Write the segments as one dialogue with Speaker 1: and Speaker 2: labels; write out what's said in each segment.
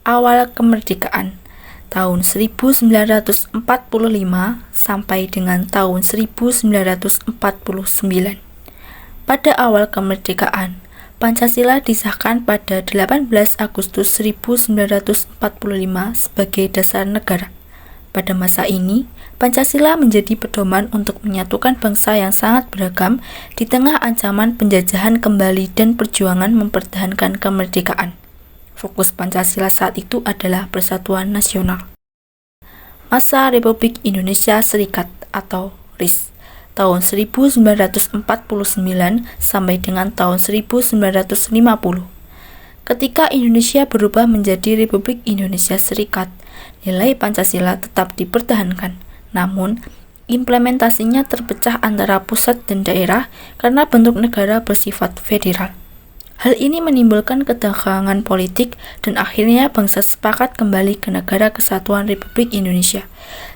Speaker 1: awal kemerdekaan tahun 1945 sampai dengan tahun 1949. Pada awal kemerdekaan, Pancasila disahkan pada 18 Agustus 1945 sebagai dasar negara. Pada masa ini, Pancasila menjadi pedoman untuk menyatukan bangsa yang sangat beragam di tengah ancaman penjajahan kembali dan perjuangan mempertahankan kemerdekaan. Fokus Pancasila saat itu adalah persatuan nasional. Masa Republik Indonesia Serikat atau RIS tahun 1949 sampai dengan tahun 1950. Ketika Indonesia berubah menjadi Republik Indonesia Serikat, nilai Pancasila tetap dipertahankan, namun implementasinya terpecah antara pusat dan daerah karena bentuk negara bersifat federal. Hal ini menimbulkan ketegangan politik dan akhirnya bangsa sepakat kembali ke Negara Kesatuan Republik Indonesia.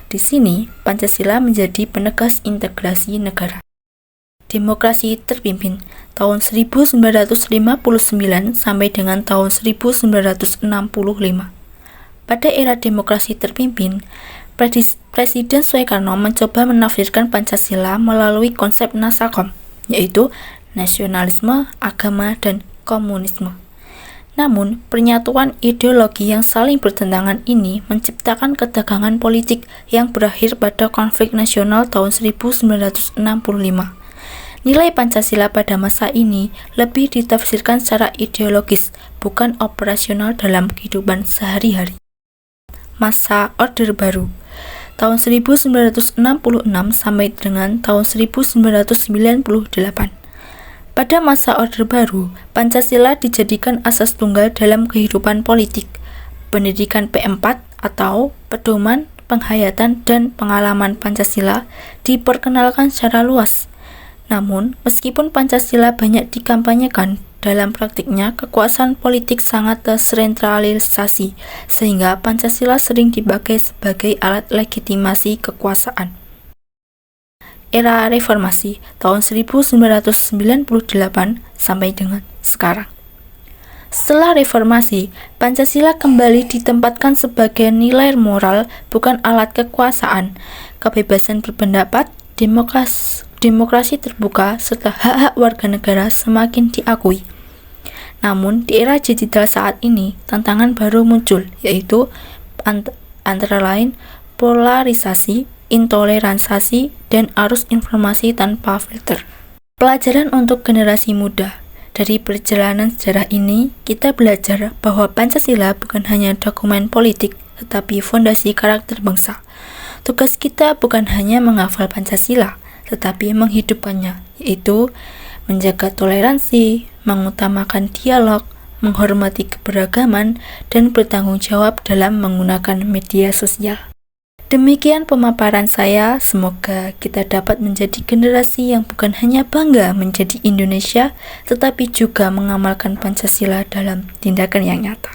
Speaker 1: Di sini, Pancasila menjadi penegas integrasi negara. Demokrasi terpimpin tahun 1959 sampai dengan tahun 1965. Pada era demokrasi terpimpin, Presiden Soekarno mencoba menafsirkan Pancasila melalui konsep Nasakom, yaitu nasionalisme, agama, dan komunisme. Namun, penyatuan ideologi yang saling bertentangan ini menciptakan ketegangan politik yang berakhir pada konflik nasional tahun 1965. Nilai Pancasila pada masa ini lebih ditafsirkan secara ideologis, bukan operasional dalam kehidupan sehari-hari. Masa Orde Baru tahun 1966 sampai dengan tahun 1998. Pada masa Orde Baru, Pancasila dijadikan asas tunggal dalam kehidupan politik. Pendidikan P4 atau Pedoman, Penghayatan, dan Pengalaman Pancasila diperkenalkan secara luas. Namun, meskipun Pancasila banyak dikampanyekan, dalam praktiknya kekuasaan politik sangat tersentralisasi, sehingga Pancasila sering dipakai sebagai alat legitimasi kekuasaan. Era Reformasi tahun 1998 sampai dengan sekarang. Setelah reformasi, Pancasila kembali ditempatkan sebagai nilai moral, bukan alat kekuasaan. Kebebasan berpendapat, demokrasi terbuka, serta hak-hak warga negara semakin diakui. Namun, di era digital saat ini, tantangan baru muncul, yaitu antara lain polarisasi, intoleransi, dan arus informasi tanpa filter. Pelajaran untuk generasi muda. Dari perjalanan sejarah ini, kita belajar bahwa Pancasila bukan hanya dokumen politik, tetapi fondasi karakter bangsa. Tugas kita bukan hanya menghafal Pancasila, tetapi menghidupkannya, yaitu menjaga toleransi, mengutamakan dialog, menghormati keberagaman, dan bertanggung jawab dalam menggunakan media sosial. Demikian pemaparan saya, semoga kita dapat menjadi generasi yang bukan hanya bangga menjadi Indonesia, tetapi juga mengamalkan Pancasila dalam tindakan yang nyata.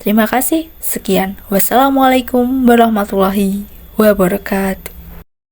Speaker 1: Terima kasih, sekian. Wassalamualaikum warahmatullahi wabarakatuh.